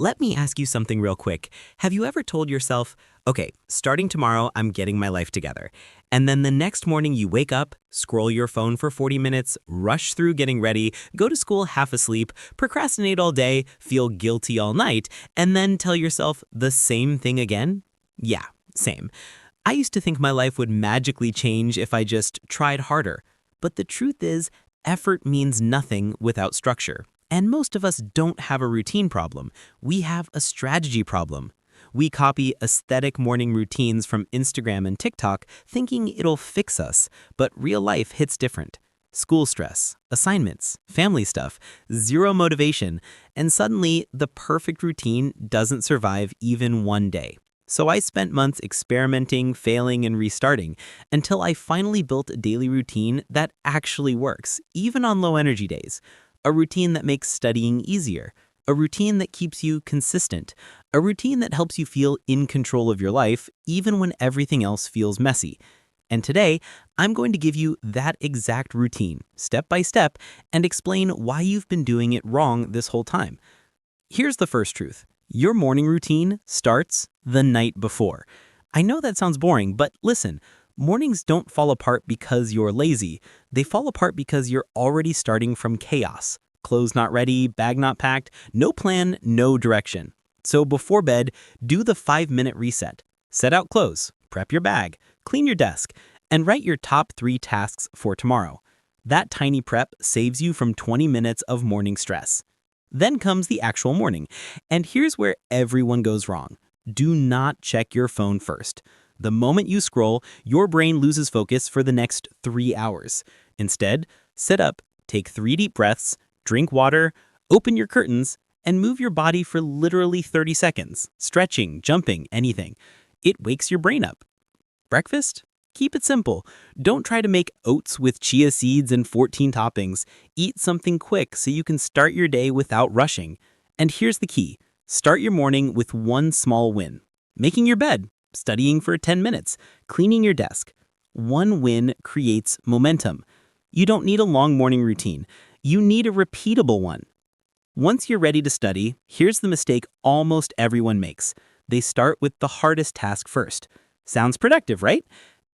Let me ask you something real quick. Have you ever told yourself, okay, starting tomorrow, I'm getting my life together. And then the next morning you wake up, scroll your phone for 40 minutes, rush through getting ready, go to school half asleep, procrastinate all day, feel guilty all night, and then tell yourself the same thing again? Yeah, same. I used to think my life would magically change if I just tried harder. But the truth is, effort means nothing without structure. And most of us don't have a routine problem. We have a strategy problem. We copy aesthetic morning routines from Instagram and TikTok thinking it'll fix us, but real life hits different. School stress, assignments, family stuff, zero motivation, and suddenly the perfect routine doesn't survive even one day. So I spent months experimenting, failing, and restarting until I finally built a daily routine that actually works, even on low energy days. A routine that makes studying easier. A routine that keeps you consistent. A routine that helps you feel in control of your life, even when everything else feels messy. And today, I'm going to give you that exact routine, step by step, and explain why you've been doing it wrong this whole time. Here's the first truth. Your morning routine starts the night before. I know that sounds boring, but listen, mornings don't fall apart because you're lazy. They fall apart because you're already starting from chaos. Clothes not ready, bag not packed, no plan, no direction. So before bed, do the 5-minute reset. Set out clothes, prep your bag, clean your desk, and write your top 3 tasks for tomorrow. That tiny prep saves you from 20 minutes of morning stress. Then comes the actual morning. And here's where everyone goes wrong. Do not check your phone first. The moment you scroll, your brain loses focus for the next 3 hours. Instead, sit up, take 3 deep breaths, drink water, open your curtains, and move your body for literally 30 seconds. Stretching, jumping, anything. It wakes your brain up. Breakfast? Keep it simple. Don't try to make oats with chia seeds and 14 toppings. Eat something quick so you can start your day without rushing. And here's the key. Start your morning with one small win. Making your bed, studying for 10 minutes, cleaning your desk. One win creates momentum. You don't need a long morning routine. You need a repeatable one. Once you're ready to study, here's the mistake almost everyone makes. They start with the hardest task first. Sounds productive, right?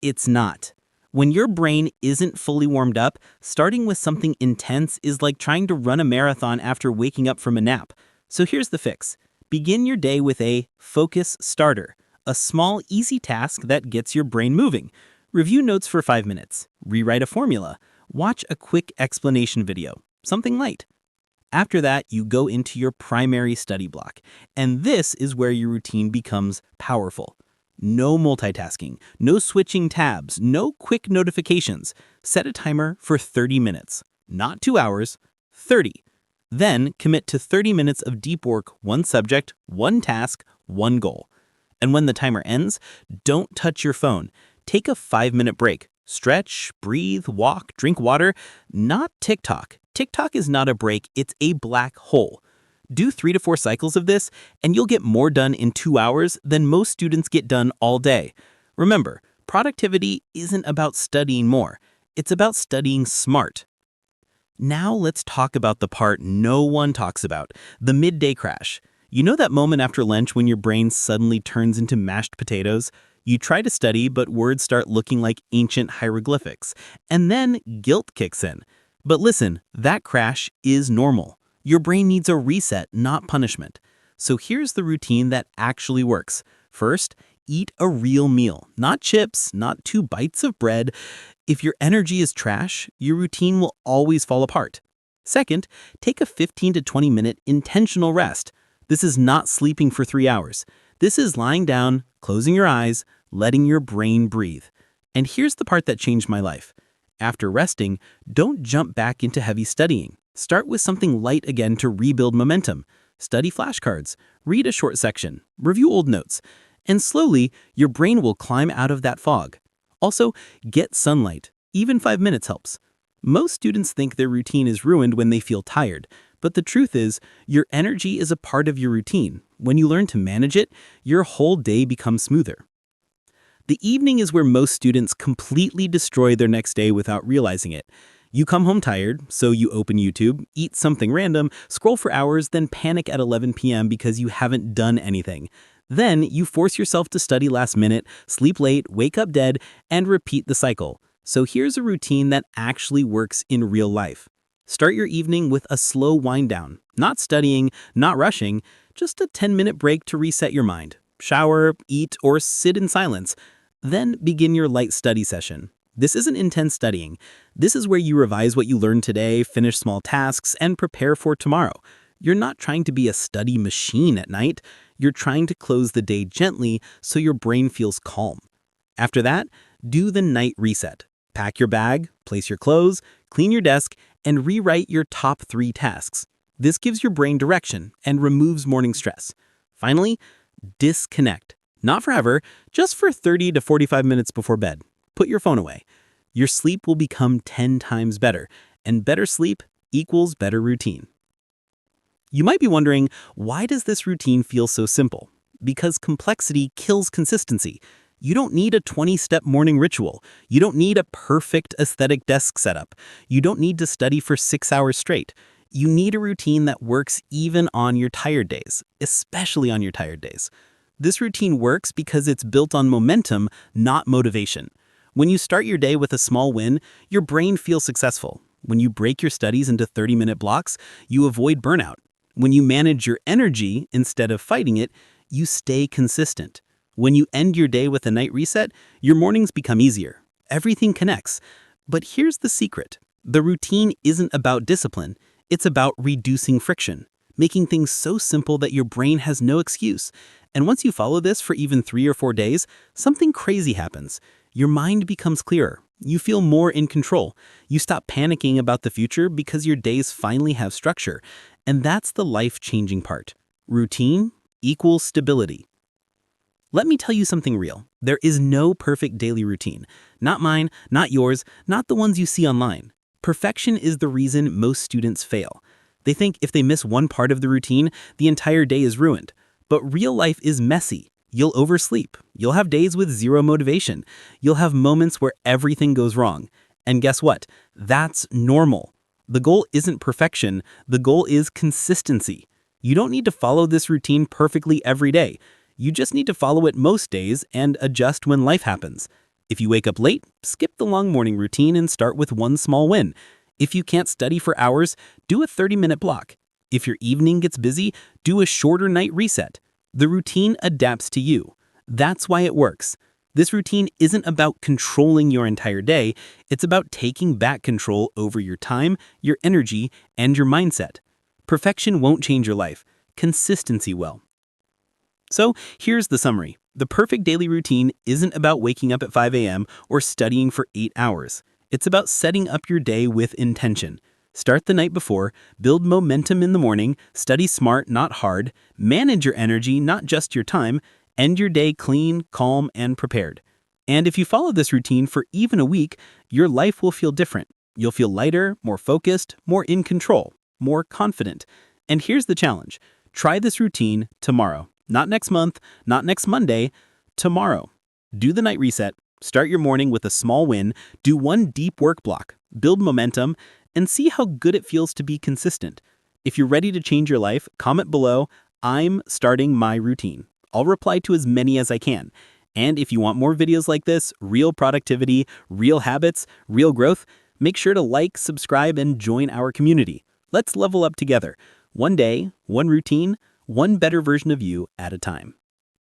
It's not. When your brain isn't fully warmed up, starting with something intense is like trying to run a marathon after waking up from a nap. So here's the fix. Begin your day with a focus starter, a small, easy task that gets your brain moving. Review notes for 5 minutes. Rewrite a formula. Watch a quick explanation video. Something light. After that, you go into your primary study block. And this is where your routine becomes powerful. No multitasking, no switching tabs, no quick notifications. Set a timer for 30 minutes. Not 2 hours, 30. Then commit to 30 minutes of deep work, one subject, one task, one goal. And when the timer ends, don't touch your phone. Take a 5-minute break. Stretch, breathe, walk, drink water. Not TikTok. TikTok is not a break, it's a black hole. Do 3 to 4 cycles of this, and you'll get more done in 2 hours than most students get done all day. Remember, productivity isn't about studying more. It's about studying smart. Now let's talk about the part no one talks about, the midday crash. You know that moment after lunch when your brain suddenly turns into mashed potatoes? You try to study, but words start looking like ancient hieroglyphics. And then guilt kicks in. But listen, that crash is normal. Your brain needs a reset, not punishment. So here's the routine that actually works. First, eat a real meal, not chips, not 2 bites of bread. If your energy is trash, your routine will always fall apart. Second, take a 15 to 20-minute intentional rest. This is not sleeping for 3 hours. This is lying down, closing your eyes, letting your brain breathe. And here's the part that changed my life. After resting, don't jump back into heavy studying. Start with something light again to rebuild momentum. Study flashcards, read a short section, review old notes, and slowly your brain will climb out of that fog. Also, get sunlight. Even 5 minutes helps. Most students think their routine is ruined when they feel tired, but the truth is, your energy is a part of your routine. When you learn to manage it, your whole day becomes smoother. The evening is where most students completely destroy their next day without realizing it. You come home tired, so you open YouTube, eat something random, scroll for hours, then panic at 11 p.m. because you haven't done anything. Then you force yourself to study last minute, sleep late, wake up dead, and repeat the cycle. So here's a routine that actually works in real life. Start your evening with a slow wind down. Not studying, not rushing, just a 10-minute break to reset your mind. Shower, eat, or sit in silence. Then begin your light study session. This isn't intense studying. This is where you revise what you learned today, finish small tasks, and prepare for tomorrow. You're not trying to be a study machine at night. You're trying to close the day gently so your brain feels calm. After that, do the night reset. Pack your bag, place your clothes, clean your desk, and rewrite your top 3 tasks. This gives your brain direction and removes morning stress. Finally, disconnect. Not forever, just for 30 to 45 minutes before bed. Put your phone away. Your sleep will become 10 times better, and better sleep equals better routine. You might be wondering, why does this routine feel so simple? Because complexity kills consistency. You don't need a 20-step morning ritual. You don't need a perfect aesthetic desk setup. You don't need to study for 6 hours straight. You need a routine that works even on your tired days, especially on your tired days. This routine works because it's built on momentum, not motivation. When you start your day with a small win, your brain feels successful. When you break your studies into 30-minute blocks, you avoid burnout. When you manage your energy instead of fighting it, you stay consistent. When you end your day with a night reset, your mornings become easier. Everything connects. But here's the secret. The routine isn't about discipline. It's about reducing friction, making things so simple that your brain has no excuse. And once you follow this for even 3 or 4 days, something crazy happens. Your mind becomes clearer. You feel more in control. You stop panicking about the future because your days finally have structure. And that's the life-changing part. Routine equals stability. Let me tell you something real. There is no perfect daily routine. Not mine, not yours, not the ones you see online. Perfection is the reason most students fail. They think if they miss one part of the routine, the entire day is ruined. But real life is messy. You'll oversleep. You'll have days with zero motivation. You'll have moments where everything goes wrong. And guess what? That's normal. The goal isn't perfection. The goal is consistency. You don't need to follow this routine perfectly every day. You just need to follow it most days and adjust when life happens. If you wake up late, skip the long morning routine and start with one small win. If you can't study for hours, do a 30-minute block. If your evening gets busy, do a shorter night reset. The routine adapts to you. That's why it works. This routine isn't about controlling your entire day. It's about taking back control over your time, your energy, and your mindset. Perfection won't change your life. Consistency will. So here's the summary. The perfect daily routine isn't about waking up at 5 a.m. or studying for 8 hours. It's about setting up your day with intention. Start the night before, build momentum in the morning, study smart, not hard, manage your energy, not just your time, end your day clean, calm, and prepared. And if you follow this routine for even a week, your life will feel different. You'll feel lighter, more focused, more in control, more confident. And here's the challenge. Try this routine tomorrow. Not next month, not next Monday, tomorrow. Do the night reset, start your morning with a small win, do one deep work block, build momentum, and see how good it feels to be consistent. If you're ready to change your life, comment below, "I'm starting my routine." I'll reply to as many as I can. And if you want more videos like this, real productivity, real habits, real growth, make sure to like, subscribe, and join our community. Let's level up together. One day, one routine, one better version of you at a time.